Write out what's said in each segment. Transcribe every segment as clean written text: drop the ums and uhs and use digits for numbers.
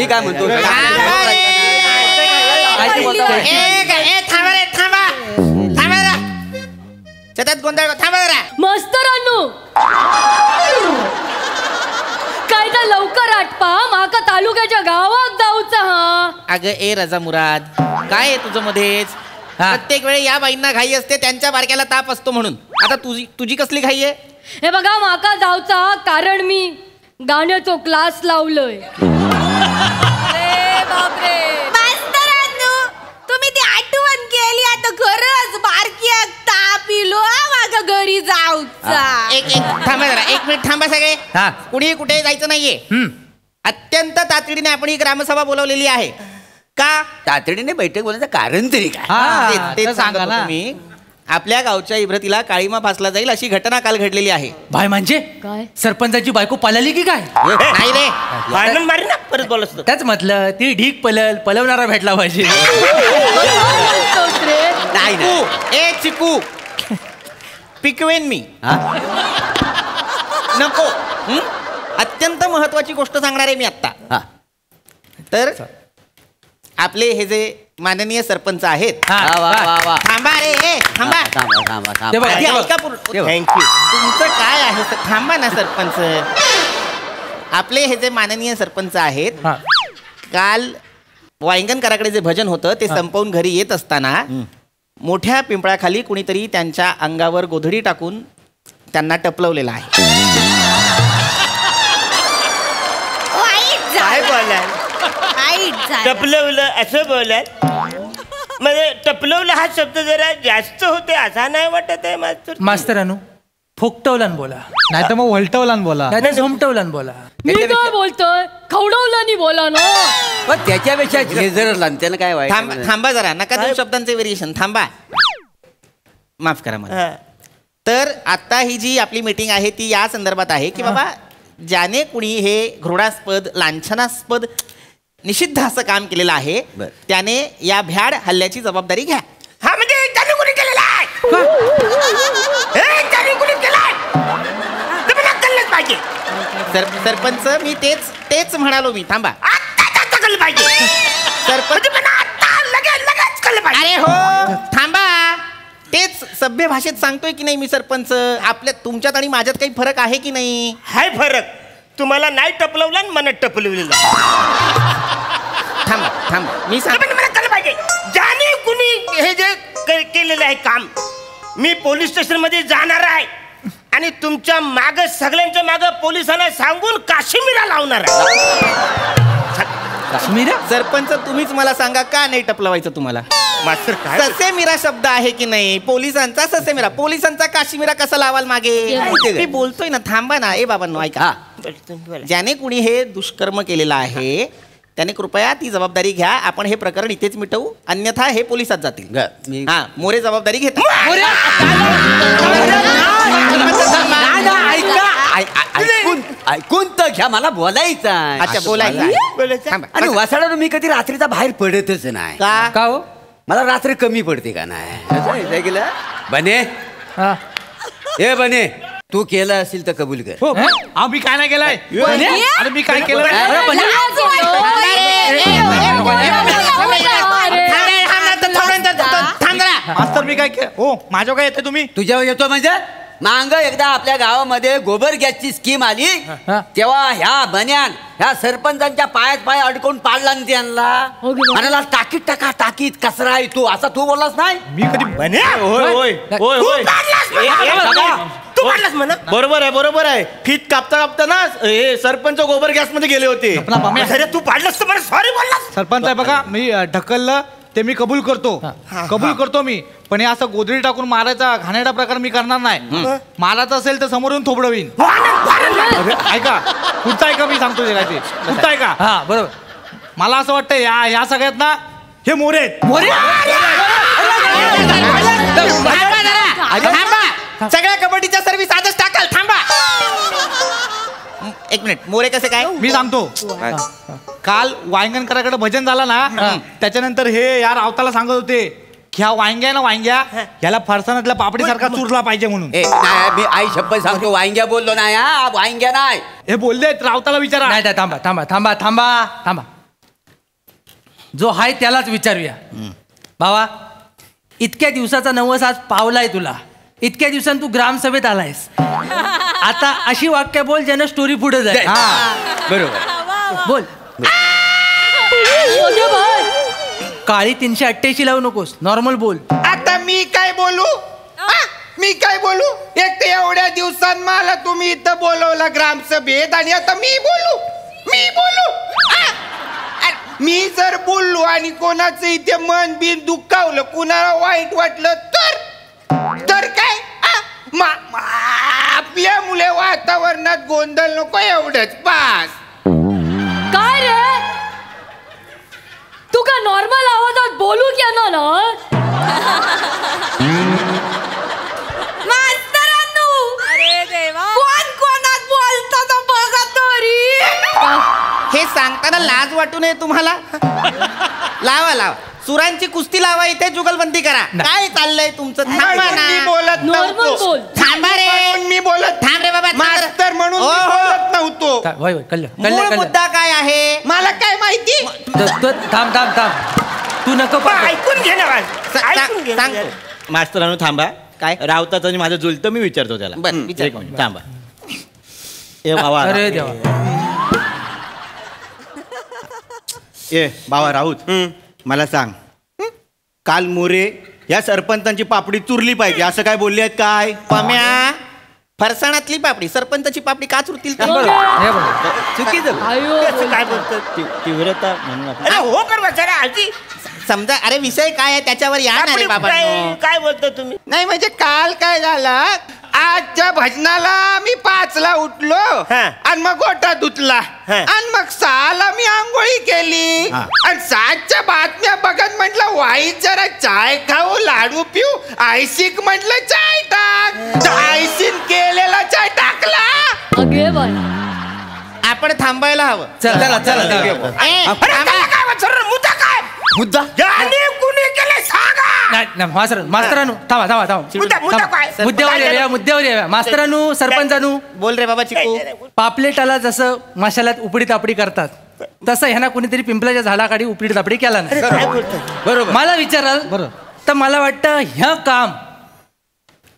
मी काय म्हणतो सतत गोंधळ थांबा जरा. मास्तरांनो काय तर लवकर आटपा माका तालुक्याच्या गावात जाऊचा. हा अगं ए रजा मुराद, काय आहे तुझं मध्येच? प्रत्येक वेळी या बाईंना घाई असते, त्यांच्या बारक्याला ताप असतो म्हणून. आता तुझी कसली घाई आहे? हे बघा माका जाऊचा कारण मी गाण्याचो क्लास लावलंय. तुम्ही ती आठवण केली आता खरंच बारकी तापिलो माझ्या घरी जाऊचा. एक थांबा जरा, 1 मिनिट थांबा सगळे. कुणी कुठे जायचं नाहीये. अत्यंत तातडीने आपण ही ग्रामसभा बोलवलेली आहे. का तातडीने बैठक बोलायचं कारण तरी काय ते सांगा ना. तुम्ही आपल्या गावच्या इब्रतीला काळीमा फासला जाईल अशी घटना काल घडलेली आहे. भाई म्हणजे काय सरपंचाची बायको पळाली की काय? नाही रे, भांडण मारी ना परत बोलस. त्याच म्हटलं ती ढीक पलवणारा भेटला पाहिजे. नाही ना. ए चिकू पिकवेन मी. नको. अत्यंत महत्वाची गोष्ट सांगणार आहे मी आता. तर आपले हे जे माननीय सरपंच आहेत. थांबा रे, थांबा. ऐका थँक्यू. तुमचं काय आहे? थांबा ना सरपंच. आपले हे जे माननीय सरपंच आहेत, काल वांगणकराकडे जे भजन होतं ते संपवून घरी येत असताना मोठ्या पिंपळाखाली कुणीतरी त्यांच्या अंगावर गोधडी टाकून त्यांना टपलवलेलं आहे. काय बोलाय? टपलवलं असं बोलाय? म्हणजे टपलवलं हा शब्द जरा जास्त होते असा नाही वाटत आहे मास्तर. मास्तरानू फुकटवलान बोला, नाही तर मग वलटवलान बोला, नाही तर झोमटवलान बोला. मी काय बोलतोय? खवडवलं बोला ना. पण त्याच्यापेक्षा झेजरला त्यानं काय वाईट? थांबा जरा, नका 2 शब्दांचे व्हेरिएशन. थांबा, माफ करा मला. तर आता ही जी आपली मीटिंग आहे ती या संदर्भात आहे की बाबा ज्याने कुणी हे घृणास्पद लांछनास्पद निषिद्ध असं काम केलेलं आहे त्याने या भ्याड हल्ल्याची जबाबदारी घ्या. हा म्हणजे त्याने कुणी केलेला आहे? त्याने कुणी केलाय? तुम्ही नक्कलच पाहिजे. सरपंच मी तेच म्हणालो मी. थांबा. आता कळलं पाहिजे. सरपंच लगेच कळलं पाहिजे. अरे हो थांबा. तेच सभ्य भाषेत सांगतोय की नाही मी सरपंच. आपल्या तुमच्यात आणि माझ्यात काही फरक आहे की नाही? हाय फरक. तुम्हाला नाही टपलवलं आणि मनात टपलवलेलं. थांबा मी मला कळलं पाहिजे. ज्याने कुणी हे जे केलेलं आहे काम, मी पोलीस स्टेशन मध्ये जाणार आहे आणि तुमच्या माग सगळ्यांच्या माग पोलिसांना सांगून काश्मीरा लावणार आहे. काश्मीरा? सरपंच तुम्हीच मला सांगा का नाही टपलवायचं तुम्हाला? मास्तर काय ससेमिरा शब्द आहे की नाही? पोलिसांचा ससेमिरा, पोलिसांचा काश्मीरा कसा लावाल मागे? मी बोलतोय ना. थांबा ना. ए बाबांनो ऐका. ज्याने कुणी हे दुष्कर्म केलेलं आहे त्याने कृपया ती जबाबदारी घ्या. आपण हे प्रकरण इथेच मिटवू, अन्यथा हे पोलिसात जातील. हा मोरे जबाबदारी घेतात. ऐकून तर घ्या, मला बोलायचं. अच्छा बोलायचं. आणि वसाडानं मी कधी रात्रीचा बाहेर पडतच नाही. का हो? मला रात्री कमी पडते का नाही? गेलं बने. ए बने, तू केलं असेल तर कबूल कर. मी काय नाही केलंय. अरे मी काय केलं? मास्तर मी काय केलं? हो माझ्या काय येते तुम्ही? तुझ्यावर येतो म्हणजे मांग एकदा आपल्या गावामध्ये गोबर गॅसची स्कीम आली तेव्हा ह्या बन्यान ह्या सरपंचांच्या पाय अडकून पाडला त्यांना. म्हणाला टाकीत टाका, टाकीत कचरा आहे तू, असा तू बोललास नाही? मी कधी बरोबर आहे. फीत कापता ना हे सरपंच गोबर गॅस मध्ये गेले होते. तू पाडलंस तर मला सॉरी बोललास. सरपंच आहे बघा, मी ढकललं ते मी कबूल करतो मी. पण हे असं गोधडी टाकून मारायचा घाणेरडा प्रकार मी करणार नाही. मारायचं असेल तर समोरून थोबडवीन. ऐका कुठचा ऐका मी सांगतो ते काय ते कुठचा ऐका. हा बरोबर. मला असं वाटतं या सगळ्यात ना हे मोरे आहेत. सगळ्या कबड्डीच्या सर्व्हिस आजच टाकाल. थांबा 1 मिनिट. मोरे कसे काय मी सांगतो. काल वांगणकराकडे भजन झाला ना, त्याच्यानंतर हे या रावताला सांगत होते ह्या वांग्या ह्याला फरसाणातल्या पापडीसारखा चुरला पाहिजे म्हणून. मी आई शब्द सांगतो, वांग्या बोललो नाही. वांग्या नाही हे बोलले. रावताला विचारा. नाही थांबा थांबा थांबा थांबा थांबा. जो हाय त्यालाच विचारूया. भावा, इतक्या दिवसाचा नवस आज पावलाय तुला. इतक्या दिवसांनी तू ग्रामसभेत आलायस. आता अशी वाक्य बोल ज्यानं स्टोरी पुढे जाईल. बरोबर बोल. ओके भाई. काळी 388 लावू नकोस, नॉर्मल बोल. आता मी काय बोलू? मी काय बोलू? एक तर एवढ्या दिवसात मला तुम्ही इथं बोलवलं ग्रामसभेत आणि आता मी बोलू. मी जर बोललो आणि कोणाचं इथे मन बिन दुखावलं, कुणाला वाईट वाटलं तर काय? आपल्या मुले वातावरणात गोंधळ नको एवढंच बास. काय रे, तू का नॉर्मल आवाजात बोलू की ना? अरे देवा, कोण कोणात बोलतो बघा तरी. हे सांगताना लाज वाटू नये तुम्हाला. लावा सुरांची कुस्ती लावा, इथे जुगलबंदी करा. काय चाललंय तुमचं? थांबा ना. मी बोलत नॉर्मल नव्हतो. बोल. थांबा रे. म्हणून मी बोलत थांब रे बाबा. मास्तर म्हणून मी बोलत नव्हतो. वय कल्लं मूळ कल्लं मुद्दा काय आहे? मला काय माहिती? थांब. तू नको ऐकून घे ना बाळ. ऐकून घे ना सांगतो. जरा. मास्तरांनो थांबा. काय? रावताचं आणि माझं जुलतं मी विचारतो त्याला. बरं, विचार. एक मिनिट थांबा. ए बाबा. अरे देवा. ए बाबा राऊत, मला सांग, काल मोरे या सरपंचांची पापडी चुरली पाहिजे असं काय बोलले आहेत काय? पम्या, फरसाणातली पापडी सरपंचाची पापडी का चुरतील ते? हे बघ. चुकीचं. आयो असं काय बोलतात? तीव्रता म्हणून आपण- अरे हो कर बचारा आजी. समजा, अरे विषय काय आहे त्याच्यावर या ना रे बाबा. काय बोलतो तुम्ही? नाही म्हणजे काल काय झालं, आजच्या भजनाला मी 5ला उठलो हा. आणि मग गोठा धुतला हा. आणि मग 6ला मी आंघोळी केली हा. आणि 7च्या बातम्या बघत म्हटलं वाईट जरा चाय खाऊ, लाडू पिऊ. आयसिक म्हटलं चाय टाक, तर आयसीन केलेला चाय टाकला. अगे बाय. आपण थांबायला हवं. चला ए, अरे थांबा. त्याला काय बचारा, मुद्दा काय? मुद्दा ज्याने कुणी केले सांगा. मास्तरानू थांबा. मुद्दा काय? मुद्द्यावर येऊया. मास्तरानू, सरपंचानू, बोल रे बाबा चिकू. पापलेटाला जसं मशालात उपडी तापडी करतात तसं ह्यांना कोणीतरी पिंपलाच्या झाडाखाली उपडी तापडी केला नाही. काय बोलतोय? बरोबर. मला विचाराल तर मला वाटतं ह्या काम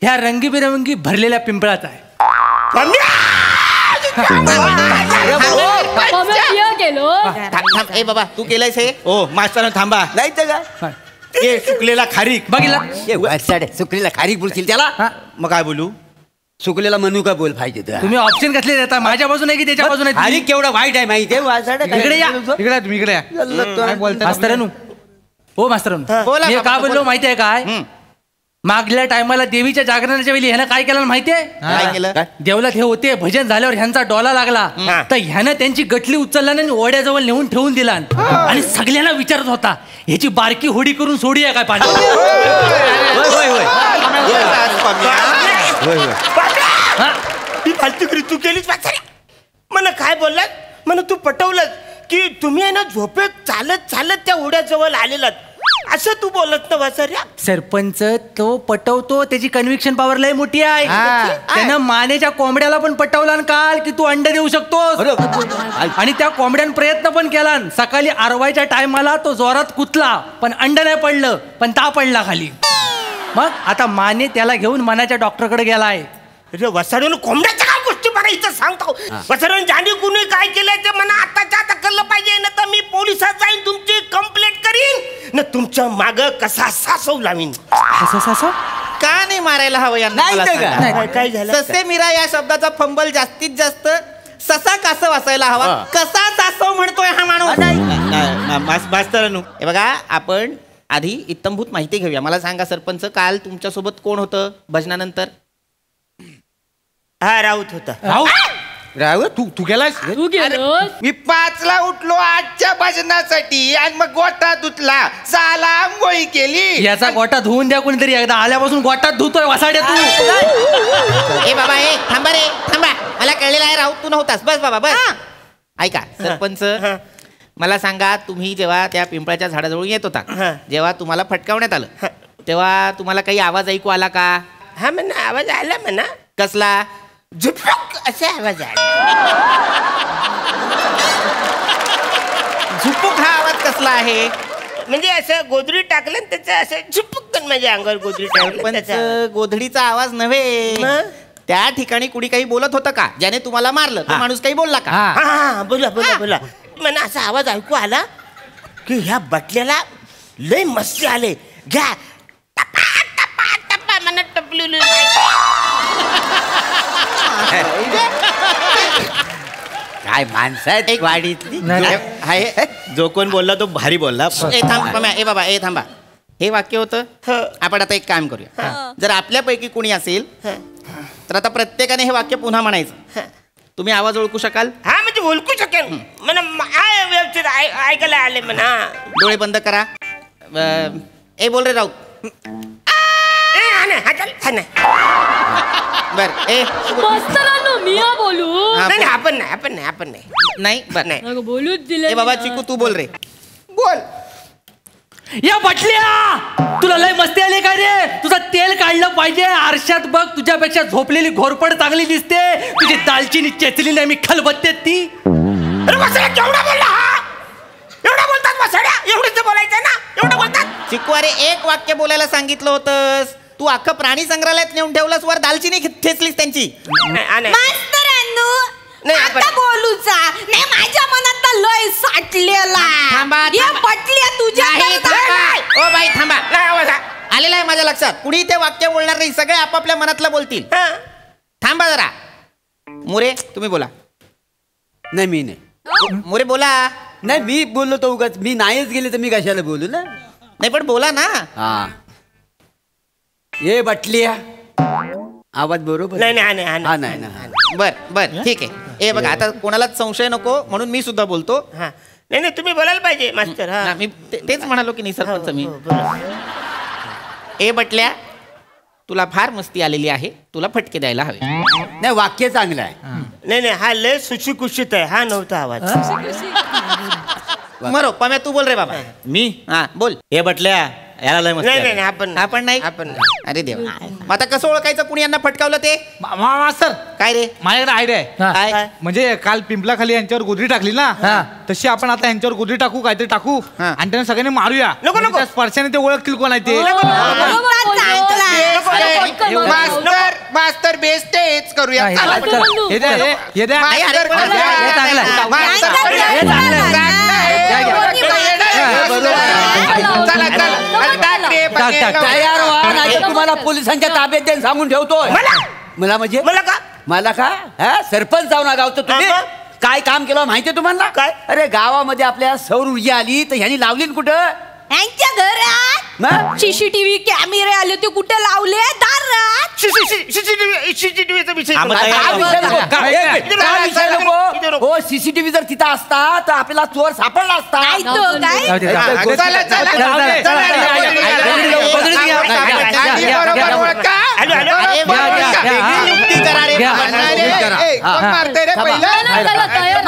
ह्या रंगीबेरंगी भरलेल्या पिंपळात आहे. केलो. थांब. ए बाबा, तू केलंयस हे? ओ मास्तरांनो थांबा. नाही तर काय ए सुकलेला खारीक. बघितला. ए, वरसाडे, सुकलेला खारीक बोलशील त्याला. मग काय बोलू? सुकलेला मनुका बोल पाहिजे तर. तुम्ही ऑप्शन कसले देता? माझ्या बाजून आहे की त्याच्या बाजून आहे? खारीक केवढा वाईट आहे माहिती आहे वारसाडे. इकडे या. इकडे या. काय बोलताय? मास्तरानू, हो मास्तरानू, बोला मी बाबा, का बोललो बोला. माहिती आहे काय? मागल्या टायमाला देवीच्या जागरणाच्या वेळी ह्यानं काय केलं माहितीये? काय केलं? देवलात हे होते, भजन झाल्यावर ह्यांचा डोला लागला तर ह्यानं त्यांची गटली उचलला आणि ओढ्याजवळ नेऊन ठेवून दिला आणि सगळ्यांना विचारत होता ह्याची बारकी होडी करून सोडी आहे काय पाणी. ही फालतूगिरी तू केलीच बचारा. मला काय बोललात? मला तू पटवलं की तुम्ही आहे ना झोपेत चालत त्या ओढ्याजवळ आलेलात असं तू बोलत ना वाचाऱ्या. सरपंच तो पटवतो, त्याची कन्व्हिक्शन पॉवर लय मोठी आहे. त्यानं मानेच्या कोंबड्याला पण पटवला काल की तू अंडे देऊ शकतोस आणि त्या कोंबड्यानं प्रयत्न पण केला. सकाळी आरवायच्या टायमाला तो जोरात कुतला पण अंड नाही पडलं, पण ता पडला खाली. मग आता माने त्याला घेऊन मनाच्या डॉक्टरकडे गेलाय. अरे वसाडून कोंबड्याच्या काय गोष्टी बघा इथं सांगतो. वसाडून जाणी कुणी काय केलंय ते मला आताच्या आता कळलं पाहिजे ना, तर मी पोलिसात जाईन, तुमची कंप्लेंट करीन ना, तुमच्या माग कसा सासव लावीन. का नाही मारायला हवं यांना? नाही मला तर सांगा. काय? काय झालं? ससे मीरा या शब्दाचा फंबल जास्तीत जास्त ससा कासव वाचायला हवा. कसा सासव म्हणतोय हा माणूस? मास्तरांनो हे बघा, आपण आधी इत्तमभूत माहिती घेऊया. मला सांगा सरपंच, काल तुमच्यासोबत कोण होतं भजनानंतर? हा राऊत होता. राव तू गेलायस? तू गेलोस? मी 5ला उठलो आजच्या भजनासाठी आणि मग गोठा धुतला, 6ला आंघोळी केली. याचा गोटा धुवून द्या कोणीतरी एकदा. आल्यापासून गोटात धुतोय वसाड्या तू. ए बाबा, ए थांबा रे, थांबा. मला कळलेलं आहे राऊत तू नव्हतास. बस बाबा बस. ऐका सरपंच, मला सांगा, तुम्ही जेव्हा त्या पिंपळाच्या झाडाजवळ येत होता, जेव्हा तुम्हाला फटकावण्यात आलं तेव्हा तुम्हाला काही आवाज ऐकू आला का? हा म्हणा आवाज आला म्हणा, कसला? झुपक असा आवाज आला. झुपूक हा आवाज कसला आहे? म्हणजे असं गोधडी टाकलं आणि त्याचं असं झुपकन माझ्या अंगावर गोधडी टाकलं पण त्याचा गोधडीचा आवाज नव्हे. मग? त्या ठिकाणी कुणी काही बोलत होतं का? ज्याने तुम्हाला मारलं तो माणूस काही बोलला का? हा बोला बोला बोला. मला असा आवाज ऐकू आला की ह्या बटल्याला लय मस्ती आले. घ्या टपा टपा टपा मला टपलेलं काय माणसं आहेत एक वाडीतली. जो कोण बोलला तो भारी बोलला. ए थांब पम्या, ए बाबा, ए थांबा. हे वाक्य होतं. आपण आता एक काम करूया. जर आपल्यापैकी कुणी असेल तर आता प्रत्येकाने हे वाक्य पुन्हा म्हणायचं. तुम्ही आवाज ओळखू शकाल? हा म्हणजे ओळखू शकेल म्हणा. व्यवस्थित ऐकायला आले म्हणा. डोळे बंद करा. ए बोल रे राऊत. बर ए मस्तरांनो मी हा बोलू नाही आपण नाही आपण नाही आपण नाही नाही बर नाही. अगं, बोलूच दिले ए बाबा चिकू तू बोल रे. बोल. या बटल्या तुला लय मस्ती आली का रे? तुझं तेल काढलं पाहिजे. आरशात बघ, तुझ्यापेक्षा झोपलेली घोरपड चांगली दिसते. तुझी दालचिनी चेचली नाही मी खलबत्तेत ती. केवढा बोलला हा? एवढा बोलतात मसाड्या? एवढंच बोलायचं ना? एवढं बोलतात? चिकू अरे एक वाक्य बोलायला सांगितलं होतंस. तू अख्खं प्राणी संग्रहालयात नेऊन ठेवलंस. वर दालचिनी ठेचलीस त्यांची. मास्तरांनो नाही, आता आपण- बोलूचा नाही. माझ्या मनात लय साठलेला. थांबा, या थांबा. पटल्या तुझ्या नाही, थांबा. ओ बाई थांबा. नाही आवाज हा. आलेला आहे माझ्या लक्षात. कुणी ते वाक्य बोलणार नाही. सगळे आपापल्या मनातलं बोलतील. हा. थांबा जरा. मोरे तुम्ही बोला. नाही मी नाही. मोरे बोला. नाही मी बोललो तो उगाच. मी नाहीच गेले तर मी कशाला बोलू ना. नाही पण बोला ना. हा ये बटलिया. आवाज बरोबर. नाही नाही हा नाही ना. बर बर ठीक आहे. ए बघा आता कोणालाच संशय नको म्हणून मी सुद्धा बोलतो. हा नाही नाही तुम्ही बोलायला पाहिजे मास्तर. हा ना, मी तेच म्हणालो की नाही सरपंच मी. हो, बरोबर. ए बटल्या तुला फार मस्ती आलेली आहे. तुला फटके द्यायला हवे. नाही वाक्य चांगलं आहे. नाही नाही हा लय सुशिकुशित आहे. हा नव्हता आवाज. मरो पम्या तू बोल रे बाबा. मी हा बोल. हे बटल्या याला लय मस्ती नाही आली. नाही नाही, आपण आपण नाही. आपण अरे देवा. मग आता कसं ओळखायचं कुणी यांना फटकावलं ते? मास्तर काय रे? माझ्याकडे आयडिया आहे. काय? म्हणजे काल पिंपलाखाली यांच्यावर गोदरी टाकली ना, तशी आपण आता यांच्यावर गोदरी टाकू, काहीतरी टाकू हा. आणि त्यांना सगळ्यांनी मारूया. नको, नको. त्या स्पर्शाने ते ओळखतील कोण आहे ते. मास्तर मास्तर बेस्ट हेच करूया. हा, चला. हे चला. हे द्या, हे द्या. नाही, अरे, मास्तर, हे चांगलं आहे. मास्तर, हे चांगलं आहे. घ्या, चला चला अरे, टाक रे, टाक, टाक. पकेल. तयार व्हा नाही तर तुम्हाला पोलिसांच्या ताब्यात देऊन सांगून ठेवतोय. मला म्हणजे मला का मला का हा सरपंच जाऊ ना गावचं तुम्ही. हा, काय काम केलं माहितीये तुम्हाला? काय? अरे गावामध्ये आपल्या सौर ऊर्जा आली तर ह्यांनी लावली ना कुठं? यांच्या घरात मग? सीसीटीव्ही कॅमेरे आले ते कुठे लावले? दारात. सीसीटीव्हीचा विषय हा, मग करू. तयार काय विषय नको? काय- इथे काय राहा, विषय इथे नको? नको. हो सीसीटीव्ही जर तिथं असता तर आपल्याला चोर सापडला असता. काय तो काय? जाऊ दे, जाऊ दे. चला चला चला, चला, चला, गोधडी घ्या. गाडी बरोबर ओळखा. Hello, hello. अरे घ्या, घ्या, घ्या. युक्ती करा रे. घ्या. अरे, ए, कोण मारतंय रे पहिलं? चला, चला, तयार.